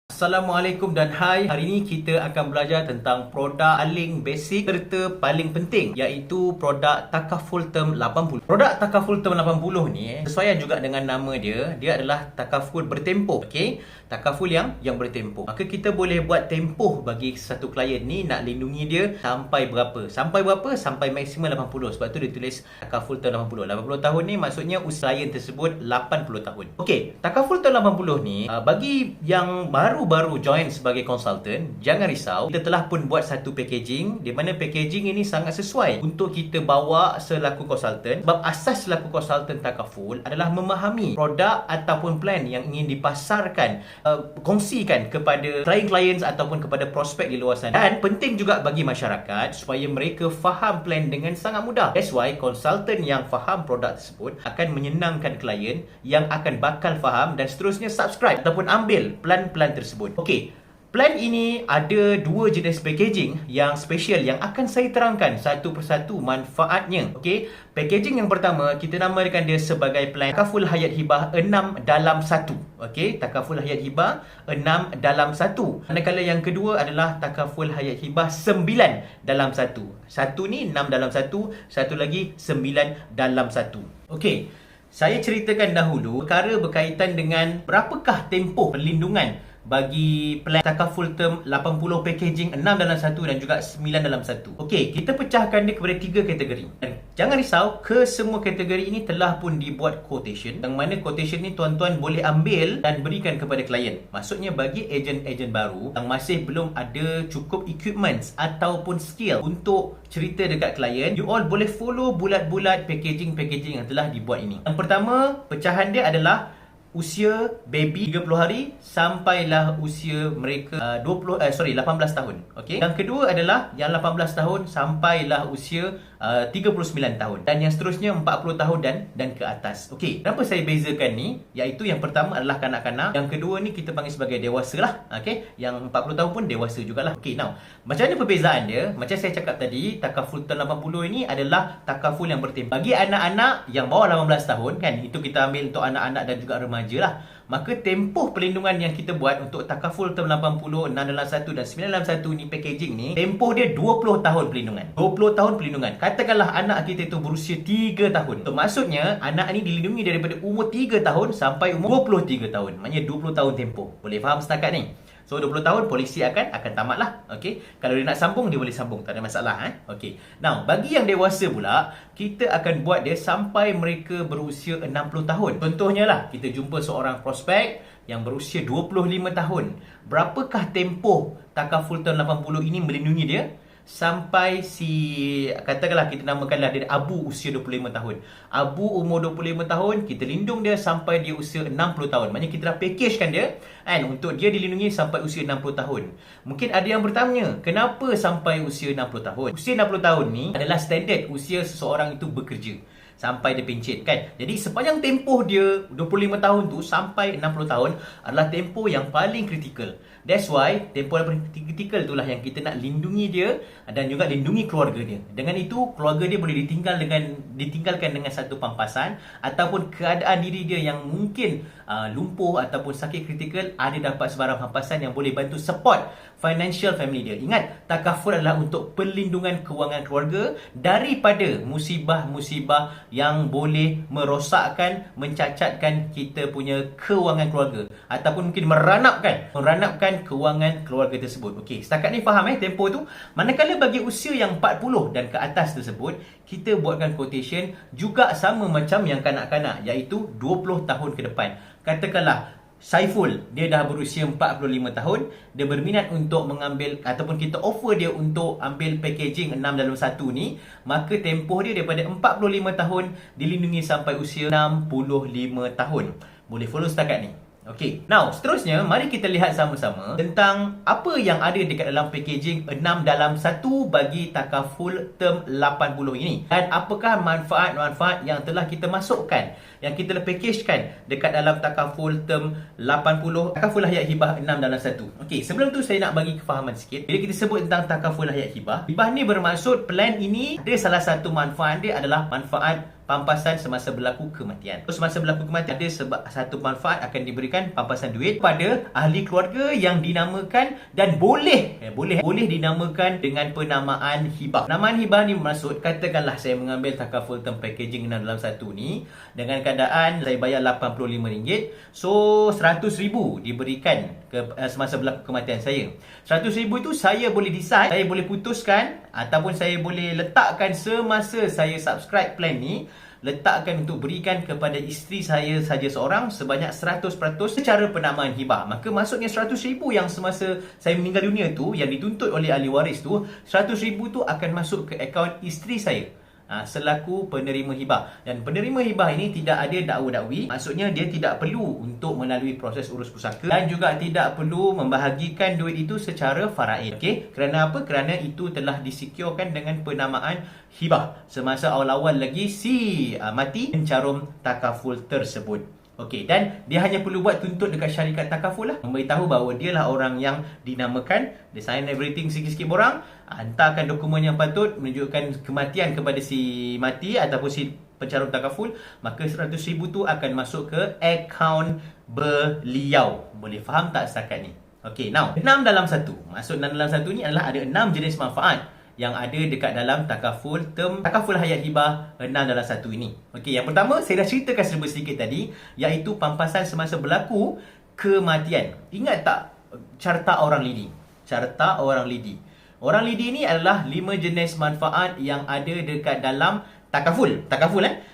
Assalamualaikum dan hai. Hari ini kita akan belajar tentang produk paling basic serta paling penting, iaitu produk Takaful Term 80. Produk Takaful Term 80 ni sesuai juga dengan nama dia, dia adalah takaful bertempoh. Okey, takaful yang bertempoh. Maka kita boleh buat tempoh bagi satu klien ni nak lindungi dia sampai berapa? Sampai berapa? Sampai maksimum 80. Sebab tu dia tulis Takaful Term 80. 80 tahun ni maksudnya usia klien tersebut 80 tahun. Okey, Takaful Term 80 ni bagi yang baru join sebagai konsultan, jangan risau. Kita telah pun buat satu packaging di mana packaging ini sangat sesuai untuk kita bawa selaku konsultan. Sebab asas selaku konsultan takaful adalah memahami produk ataupun plan yang ingin dipasarkan, kongsikan kepada klien-klien ataupun kepada prospek di luar sana. Dan penting juga bagi masyarakat supaya mereka faham plan dengan sangat mudah. That's why konsultan yang faham produk tersebut akan menyenangkan klien yang akan bakal faham dan seterusnya subscribe ataupun ambil plan-plan tersebut. Okey, plan ini ada dua jenis packaging yang special yang akan saya terangkan satu persatu manfaatnya. Okey, packaging yang pertama kita namakan dia sebagai plan Takaful Hayat Hibah 6 dalam 1. Okey, Takaful Hayat Hibah 6 dalam 1. Manakala yang kedua adalah Takaful Hayat Hibah 9 dalam 1. Satu ni 6 dalam 1, satu lagi 9 dalam 1. Okey, saya ceritakan dahulu perkara berkaitan dengan berapakah tempoh perlindungan bagi plan Takaful Term 80 packaging 6 dalam 1 dan juga 9 dalam 1. Okey, kita pecahkan dia kepada 3 kategori. Dan jangan risau, ke semua kategori ini telah pun dibuat quotation, yang mana quotation ni tuan-tuan boleh ambil dan berikan kepada klien. Maksudnya bagi ejen-ejen baru yang masih belum ada cukup equipments ataupun skill untuk cerita dekat klien, you all boleh follow bulat-bulat packaging-packaging yang telah dibuat ini. Yang pertama, pecahan dia adalah usia baby 30 hari sampailah usia mereka 18 tahun. Okey. Yang kedua adalah yang 18 tahun sampailah usia 39 tahun dan yang seterusnya 40 tahun dan ke atas. Okey, kenapa saya bezakan ni? Iaitu yang pertama adalah kanak-kanak, yang kedua ni kita panggil sebagai dewasa lah. Okey, yang 40 tahun pun dewasa jugalah. Okey, now macam mana perbezaan dia? Macam saya cakap tadi, Takaful Term 80 ini adalah takaful yang bertempoh. Bagi anak-anak yang bawah 18 tahun kan, itu kita ambil untuk anak-anak dan juga remaja lah. Maka tempoh perlindungan yang kita buat untuk Takaful Term 80, 6 dalam 1 dan 9 dalam 1 ni packaging ni, tempoh dia 20 tahun perlindungan. 20 tahun perlindungan. Katakanlah anak kita itu berusia 3 tahun. So, maksudnya anak ni dilindungi daripada umur 3 tahun sampai umur 23 tahun. Maknanya 20 tahun tempoh. Boleh faham setakat ni? So 20 tahun polisi akan tamatlah. Okey. Kalau dia nak sambung dia boleh sambung, tak ada masalah Okey. Now, bagi yang dewasa pula, kita akan buat dia sampai mereka berusia 60 tahun. Contohnya lah, kita jumpa seorang prospek yang berusia 25 tahun. Berapakah tempoh Takaful Term 80 ini melindungi dia? Sampai katakanlah kita namakanlah dia Abu usia 25 tahun. Abu umur 25 tahun, kita lindung dia sampai dia usia 60 tahun. Maknanya kita dah packagekan dia untuk dia dilindungi sampai usia 60 tahun. Mungkin ada yang bertanya, kenapa sampai usia 60 tahun? Usia 60 tahun ni adalah standard usia seseorang itu bekerja sampai dia pencet kan. Jadi sepanjang tempoh dia 25 tahun tu sampai 60 tahun adalah tempoh yang paling kritikal. That's why tempoh yang paling kritikal itulah yang kita nak lindungi dia dan juga lindungi keluarga dia. Dengan itu keluarga dia boleh ditinggalkan dengan satu pampasan ataupun keadaan diri dia yang mungkin lumpuh ataupun sakit kritikal, ada dapat sebarang pampasan yang boleh bantu support financial family dia. Ingat, takaful adalah untuk perlindungan kewangan keluarga daripada musibah-musibah yang boleh merosakkan, mencacatkan kita punya kewangan keluarga ataupun mungkin meranapkan kewangan keluarga tersebut. Okey, setakat ni faham tempoh tu. Manakala bagi usia yang 40 dan ke atas tersebut, kita buatkan quotation juga sama macam yang kanak-kanak, iaitu 20 tahun ke depan. Katakanlah Saiful, dia dah berusia 45 tahun, dia berminat untuk mengambil ataupun kita offer dia untuk ambil packaging 6 dalam 1 ni, maka tempoh dia daripada 45 tahun dilindungi sampai usia 65 tahun. Boleh follow setakat ni. Okey, now seterusnya mari kita lihat sama-sama tentang apa yang ada dekat dalam packaging 6 dalam 1 bagi Takaful Term 80 ini dan apakah manfaat-manfaat yang telah kita masukkan, yang kita telah packagekan dekat dalam Takaful Term 80, Takaful Hayat Hibah 6 dalam 1. Okey, sebelum tu saya nak bagi kefahaman sikit. Bila kita sebut tentang Takaful Hayat Hibah, hibah ni bermaksud plan ini ada salah satu manfaat dia adalah manfaat pampasan semasa berlaku kematian. Semasa berlaku kematian ada satu manfaat akan diberikan pampasan duit kepada ahli keluarga yang dinamakan dan boleh dinamakan dengan penamaan hibah. Penamaan hibah ni maksud, katakanlah saya mengambil takaful term packaging 6 dalam 1 ni dengan keadaan saya bayar RM85. So RM100,000 diberikan semasa berlaku kematian saya. RM100,000 itu saya boleh decide, saya boleh putuskan ataupun saya boleh letakkan semasa saya subscribe plan ni, letakkan untuk berikan kepada isteri saya saja seorang sebanyak 100% secara penamaan hibah. Maka maksudnya RM100,000 yang semasa saya meninggal dunia tu, yang dituntut oleh ahli waris tu, RM100,000 tu akan masuk ke akaun isteri saya selaku penerima hibah. Dan penerima hibah ini tidak ada dakwa-dakwi. Maksudnya dia tidak perlu untuk melalui proses urus pusaka dan juga tidak perlu membahagikan duit itu secara faraid. Okey, kerana apa? Kerana itu telah disecurekan dengan penamaan hibah semasa awal-awal lagi si mati mencarum takaful tersebut. Okey, dan dia hanya perlu buat tuntut dekat syarikat takaful lah, memberitahu bahawa dia lah orang yang dinamakan, dia sign everything sikit-sikit borang, hantarkan dokumen yang patut menunjukkan kematian kepada si mati ataupun si pencarum takaful, maka RM100,000 tu akan masuk ke akaun beliau. Boleh faham tak setakat ni? Okey, now 6 dalam 1. Maksud 6 dalam 1 ni adalah ada 6 jenis manfaat yang ada dekat dalam takaful hayat hibah 6 dalam 1 ini. Okey, yang pertama saya dah ceritakan sedikit tadi, iaitu pampasan semasa berlaku kematian. Ingat tak carta orang lidi? Carta orang lidi. Orang lidi ni adalah 5 jenis manfaat yang ada dekat dalam takaful.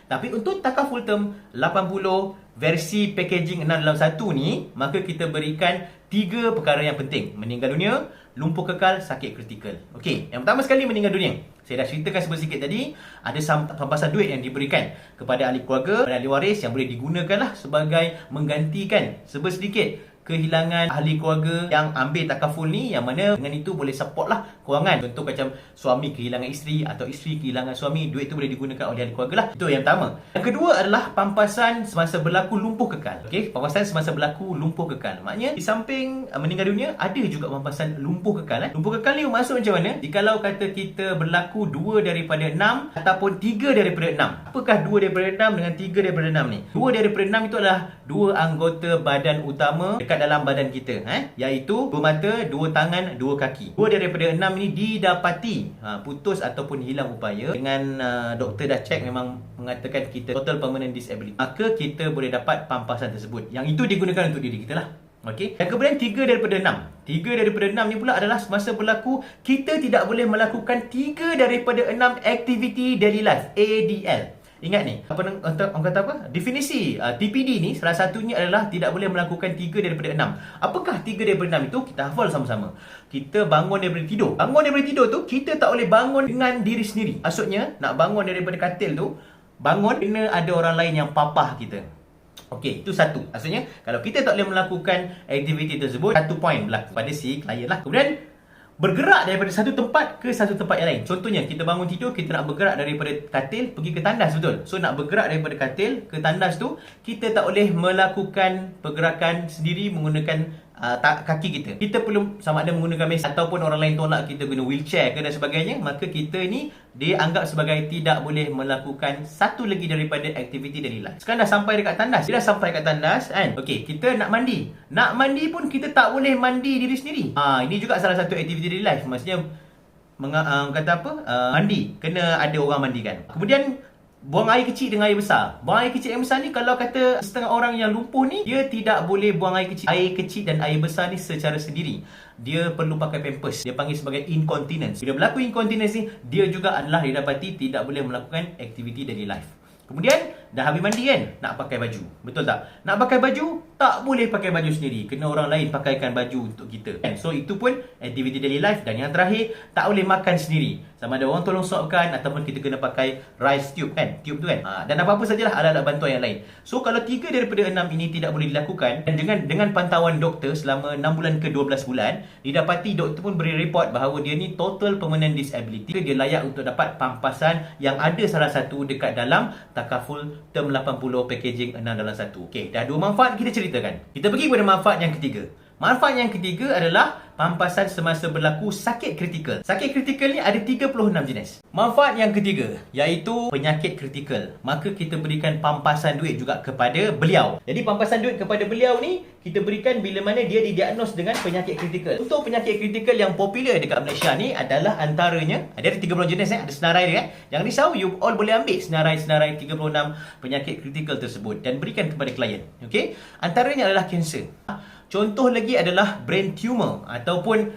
Tapi untuk takaful term 80 versi packaging 6 dalam 1 ni, maka kita berikan 3 perkara yang penting. Meninggal dunia, lumpuh kekal, sakit kritikal. Okey, yang pertama sekali meninggal dunia. Saya dah ceritakan sedikit tadi, ada pampasan duit yang diberikan kepada ahli keluarga, kepada ahli waris yang boleh digunakanlah sebagai menggantikan sedikit kehilangan ahli keluarga yang ambil takaful ni, yang mana dengan itu boleh support lah kewangan. Contoh macam suami kehilangan isteri atau isteri kehilangan suami, duit tu boleh digunakan oleh ahli keluarga lah. Itu yang pertama. Yang kedua adalah pampasan semasa berlaku lumpuh kekal. Okey, pampasan semasa berlaku lumpuh kekal. Maknanya di samping meninggal dunia, ada juga pampasan lumpuh kekal. Lumpuh kekal ni maksud macam mana? Jikalau kata kita berlaku 2 daripada 6 ataupun 3 daripada 6. Apakah 2 daripada 6 dengan 3 daripada 6 ni? 2 daripada 6 itu adalah 2 anggota badan utama dekat dalam badan kita, iaitu 2 mata, 2 tangan, 2 kaki. 2 daripada 6 ini didapati putus ataupun hilang upaya dengan doktor dah check memang mengatakan kita total permanent disability, maka kita boleh dapat pampasan tersebut. Yang itu digunakan untuk diri kita lah. Okey. Dan kemudian 3 daripada 6. 3 daripada 6 ni pula adalah semasa berlaku kita tidak boleh melakukan 3 daripada 6 aktiviti daily life, ADL. Ingat ni, orang kata apa? Definisi TPD ni salah satunya adalah tidak boleh melakukan 3 daripada 6. Apakah 3 daripada 6 itu? Kita hafal sama-sama. Kita bangun daripada tidur. Bangun daripada tidur tu, kita tak boleh bangun dengan diri sendiri. Maksudnya, nak bangun daripada katil tu, bangun kena ada orang lain yang papah kita. Okey, itu satu. Maksudnya, kalau kita tak boleh melakukan aktiviti tersebut, satu poin berlaku pada si klien lah. Kemudian, bergerak daripada satu tempat ke satu tempat yang lain. Contohnya, kita bangun tidur, kita nak bergerak daripada katil pergi ke tandas, betul? So, nak bergerak daripada katil ke tandas tu, kita tak boleh melakukan pergerakan sendiri menggunakan kaki kita. Kita perlu sama ada menggunakan mesin ataupun orang lain tolak kita guna wheelchair ke dan sebagainya. Maka kita ni dianggap sebagai tidak boleh melakukan satu lagi daripada aktiviti daily life. Sekarang dah sampai dekat tandas. Dia dah sampai dekat tandas kan. Okey, kita nak mandi. Nak mandi pun kita tak boleh mandi diri sendiri. Ini juga salah satu aktiviti daily life. Maksudnya kata apa? Mandi. Kena ada orang mandikan. Kemudian buang air kecil dengan air besar. Buang air kecil dan air besar ni, kalau kata setengah orang yang lumpuh ni, dia tidak boleh buang air kecil. Air kecil dan air besar ni secara sendiri. Dia perlu pakai pampers. Dia panggil sebagai incontinence. Bila berlaku incontinence ni, dia juga adalah didapati tidak boleh melakukan aktiviti daily life. Kemudian, dah habis mandi kan? Nak pakai baju. Betul tak? Nak pakai baju, tak boleh pakai baju sendiri. Kena orang lain pakaikan baju untuk kita. So, itu pun aktiviti daily life. Dan yang terakhir, tak boleh makan sendiri. Sama ada orang tolong suapkan ataupun kita kena pakai rice tube kan? Tube tu kan? Dan apa-apa sajalah alat-alat bantuan yang lain. So, kalau 3 daripada 6 ini tidak boleh dilakukan, dan dengan pantauan doktor selama 6 bulan ke 12 bulan, didapati doktor pun beri report bahawa dia ni total permanent disability. Dia layak untuk dapat pampasan yang ada salah satu dekat dalam takaful term 80 packaging 6 dalam 1. Okey, dah 2 manfaat kita ceritakan. Kita pergi kepada manfaat yang ketiga. Manfaat yang ketiga adalah pampasan semasa berlaku sakit kritikal. Sakit kritikal ni ada 36 jenis. Manfaat yang ketiga iaitu penyakit kritikal. Maka kita berikan pampasan duit juga kepada beliau. Jadi pampasan duit kepada beliau ni kita berikan bila mana dia didiagnos dengan penyakit kritikal. Untuk penyakit kritikal yang popular dekat Malaysia ni adalah antaranya, ada 30 jenis ada senarai dia. Jangan risau, you all boleh ambil senarai-senarai 36 penyakit kritikal tersebut dan berikan kepada klien. Okey? Antaranya adalah kanser. Contoh lagi adalah brain tumor ataupun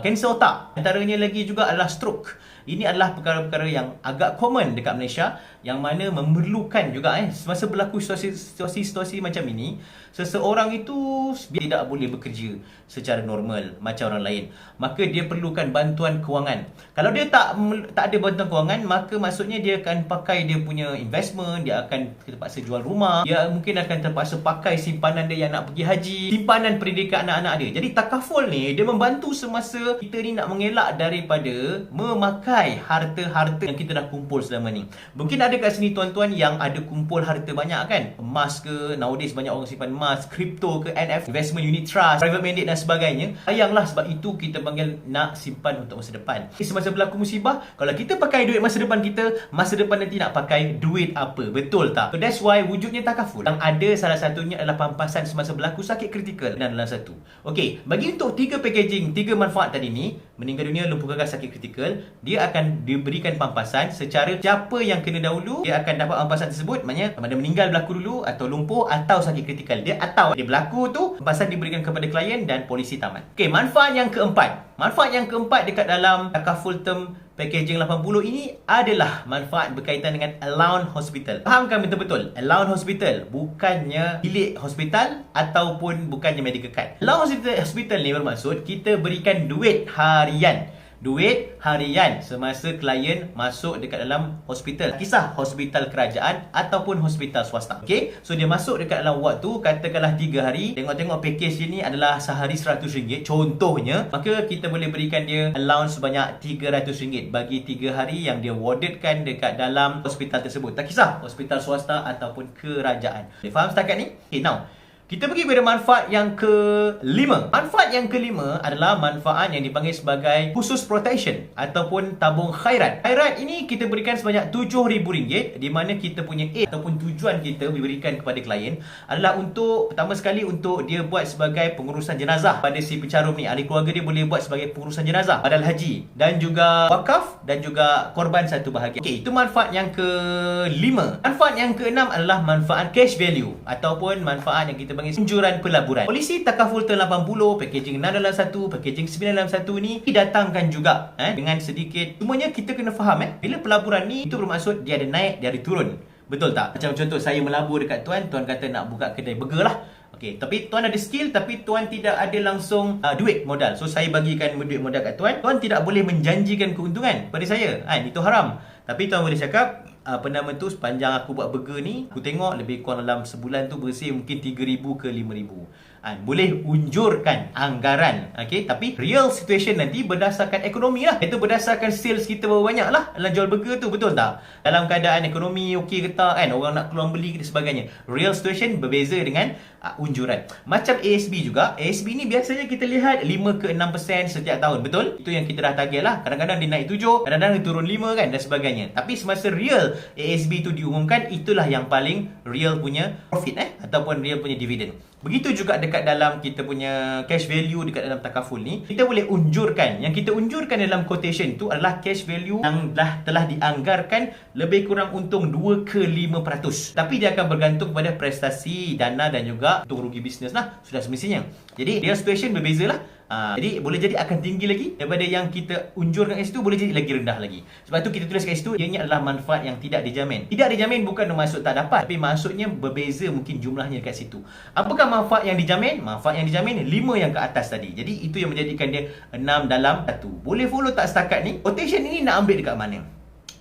kanser otak. Antaranya lagi juga adalah stroke. Ini adalah perkara-perkara yang agak common dekat Malaysia yang mana memerlukan juga semasa berlaku situasi-situasi macam ini, seseorang itu tidak boleh bekerja secara normal macam orang lain. Maka dia perlukan bantuan kewangan. Kalau dia tak ada bantuan kewangan, maka maksudnya dia akan pakai dia punya investment, dia akan terpaksa jual rumah, dia mungkin akan terpaksa pakai simpanan dia yang nak pergi haji, simpanan pendidikan anak-anak dia. Jadi takaful ni dia membantu semasa kita ni nak mengelak daripada memakai harta-harta yang kita dah kumpul selama ni. Mungkin ada kat sini tuan-tuan yang ada kumpul harta banyak kan, emas ke, nowadays banyak orang simpan emas, kripto ke, NF, investment unit trust, private mandate dan sebagainya. Sayanglah sebab itu kita panggil nak simpan untuk masa depan. Semasa berlaku musibah, kalau kita pakai duit masa depan kita, masa depan nanti nak pakai duit apa? Betul tak? So that's why wujudnya takaful. Yang ada salah satunya adalah pampasan semasa berlaku sakit kritikal dan dalam satu. Okey, bagi untuk 3 packaging, 3 manfaat tadi ni, meninggal dunia, lumpuh gagal, sakit kritikal, dia akan diberikan pampasan secara siapa yang kena dahulu, dia akan dapat pampasan tersebut. Maknanya sama ada meninggal berlaku dulu, atau lumpuh, atau sakit kritikal. Dia berlaku tu, pampasan diberikan kepada klien dan polisi tamat. Okey, manfaat yang keempat. Manfaat yang keempat dekat dalam takaful term packaging 80 ini adalah manfaat berkaitan dengan allowance hospital. Fahamkan betul-betul, allowance hospital bukannya bilik hospital ataupun bukannya medical card. Allowance hospital ni bermaksud kita berikan duit harian. Duit harian semasa klien masuk dekat dalam hospital. Kisah hospital kerajaan ataupun hospital swasta. Okey, so dia masuk dekat dalam ward tu, katakanlah 3 hari. Tengok-tengok package dia ni adalah sehari RM100 contohnya. Maka kita boleh berikan dia allowance sebanyak RM300 bagi 3 hari yang dia wardedkan dekat dalam hospital tersebut. Tak kisah hospital swasta ataupun kerajaan. Boleh faham setakat ni? Okay, now kita pergi kepada manfaat yang kelima. Manfaat yang kelima adalah manfaat yang dipanggil sebagai khusus protection ataupun tabung khairat. Khairat ini kita berikan sebanyak RM7,000, di mana kita punya aid ataupun tujuan kita diberikan kepada klien adalah untuk, pertama sekali untuk dia buat sebagai pengurusan jenazah pada si pencarum ni. Ahli keluarga dia boleh buat sebagai pengurusan jenazah, badal haji dan juga wakaf dan juga korban satu bahagian. Okey, itu manfaat yang kelima. Manfaat yang keenam adalah manfaat cash value ataupun manfaat yang kita panggil anjuran pelaburan. Polisi takaful term 80, packaging 6 dalam 1, packaging 9 dalam 1 ni didatangkan juga dengan sedikit. Cumanya kita kena faham bila pelaburan ni itu bermaksud dia ada naik, dia ada turun. Betul tak? Macam contoh saya melabur dekat tuan kata nak buka kedai burger lah. Okey, tapi tuan ada skill tapi tuan tidak ada langsung duit modal. So saya bagikan duit modal kat tuan. Tuan tidak boleh menjanjikan keuntungan pada saya. Itu haram. Tapi tuan boleh cakap sepanjang aku buat burger ni, aku tengok lebih kurang dalam sebulan tu bersih mungkin 3,000 ke 5,000. Boleh unjurkan anggaran. Okey, tapi real situation nanti berdasarkan ekonomi lah. Itu berdasarkan sales kita berapa banyak lah dalam jual burger tu, betul tak? Dalam keadaan ekonomi okey ke tak kan, orang nak keluar beli dan sebagainya. Real situation berbeza dengan unjuran. Macam ASB juga. ASB ni biasanya kita lihat 5 ke 6% setiap tahun, betul? Itu yang kita dah target lah. Kadang-kadang dia naik 7, kadang-kadang dia turun 5 kan dan sebagainya. Tapi semasa real ASB tu diumumkan, itulah yang paling real punya profit ataupun real punya dividen. Begitu juga dekat dalam kita punya cash value dekat dalam takaful ni, kita boleh unjurkan. Yang kita unjurkan dalam quotation tu adalah cash value yang telah dianggarkan lebih kurang untung 2 ke 5%. Tapi dia akan bergantung pada prestasi dana dan juga untung rugi bisnes lah. Sudah semestinya. Jadi real situation berbeza lah. Jadi boleh jadi akan tinggi lagi daripada yang kita unjurkan kat situ, boleh jadi lagi rendah lagi. Sebab tu kita tulis kat situ, ianya adalah manfaat yang tidak dijamin. Tidak dijamin bukan bermaksud tak dapat, tapi maksudnya berbeza mungkin jumlahnya dekat situ. Apakah manfaat yang dijamin? Manfaat yang dijamin 5 yang ke atas tadi. Jadi itu yang menjadikan dia 6 dalam 1. Boleh follow tak setakat ni? Quotation ini nak ambil dekat mana?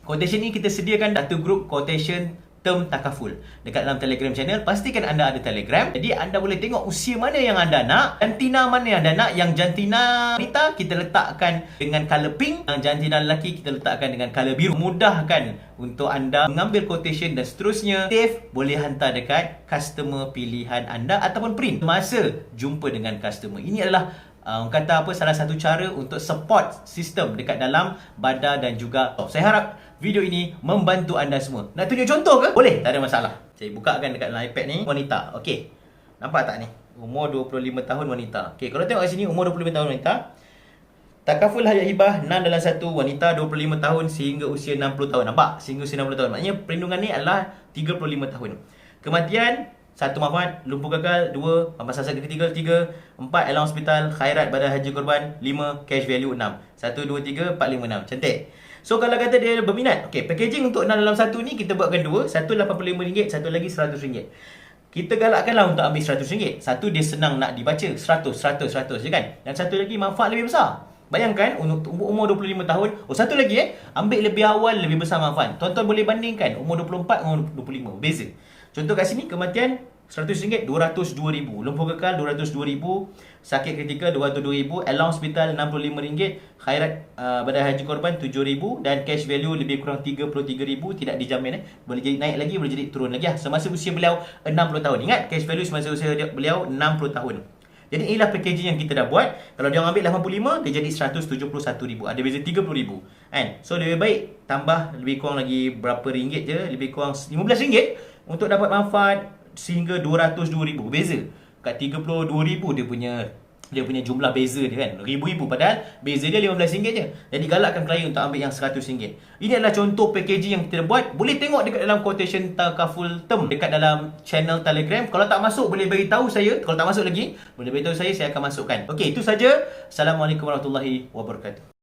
Quotation ni kita sediakan satu group quotation term takaful. Dekat dalam Telegram channel, pastikan anda ada Telegram. Jadi anda boleh tengok usia mana yang anda nak, jantina mana yang anda nak. Yang jantina wanita kita letakkan dengan color pink, yang jantina lelaki kita letakkan dengan color biru. Mudahkan untuk anda mengambil quotation dan seterusnya. Save, boleh hantar dekat customer pilihan anda ataupun print masa jumpa dengan customer. Ini adalah orang kata apa, salah satu cara untuk support sistem dekat dalam Bada dan juga Top. Saya harap video ini membantu anda semua. Nak tunjuk contoh ke? Boleh, tak ada masalah. Saya bukakan dekat dalam iPad ni. Wanita, okey. Nampak tak ni? Umur 25 tahun wanita. Okey, kalau tengok kat sini umur 25 tahun wanita. Takaful hayat hibah 6 dalam 1, wanita 25 tahun sehingga usia 60 tahun. Nampak? Sehingga usia 60 tahun. Maknanya perlindungan ni adalah 35 tahun. Kematian 1 manfaat, lumpuh kekal. 2 pampas sakit ketiga. 3 4 alam hospital, khairat pada haji korban. 5 cash value 6. 1 2 3 4 5 6. Cantik. So kalau kata dia berminat, okey, packaging untuk 6 dalam 1 ni kita buatkan 2. Satu RM85, satu lagi RM100. Kita galakkanlah untuk ambil RM100. Satu dia senang nak dibaca, 100 je kan. Dan satu lagi manfaat lebih besar. Bayangkan untuk umur 25 tahun, satu lagi ambil lebih awal lebih besar manfaat. Tuan-tuan boleh bandingkan umur 24 dengan umur 25, beza. Contoh kat sini kematian RM100, RM202,000. Lumpuh kekal RM202,000. Sakit kritikal RM202,000. Alarm hospital RM65. Khairat pada haji korban RM7,000. Dan cash value lebih kurang RM33,000. Tidak dijamin boleh jadi naik lagi, boleh jadi turun lagi semasa usia beliau 60 tahun. Ingat, cash value semasa usia beliau 60 tahun. Jadi inilah packaging yang kita dah buat. Kalau dia ambil 85, dia jadi RM171,000. Ada beza RM30,000 kan? So lebih baik tambah lebih kurang lagi berapa ringgit je, lebih kurang RM15 untuk dapat manfaat sehingga RM202,000. Beza. Kat RM32,000 dia punya jumlah beza dia kan, ribu-ribu, padahal beza dia RM15 je. Jadi galakkan klien untuk ambil yang RM100. Ini adalah contoh packaging yang kita buat. Boleh tengok dekat dalam quotation takaful term dekat dalam channel Telegram. Kalau tak masuk boleh beritahu saya. Kalau tak masuk lagi boleh beritahu saya akan masukkan. Okey, itu saja. Assalamualaikum warahmatullahi wabarakatuh.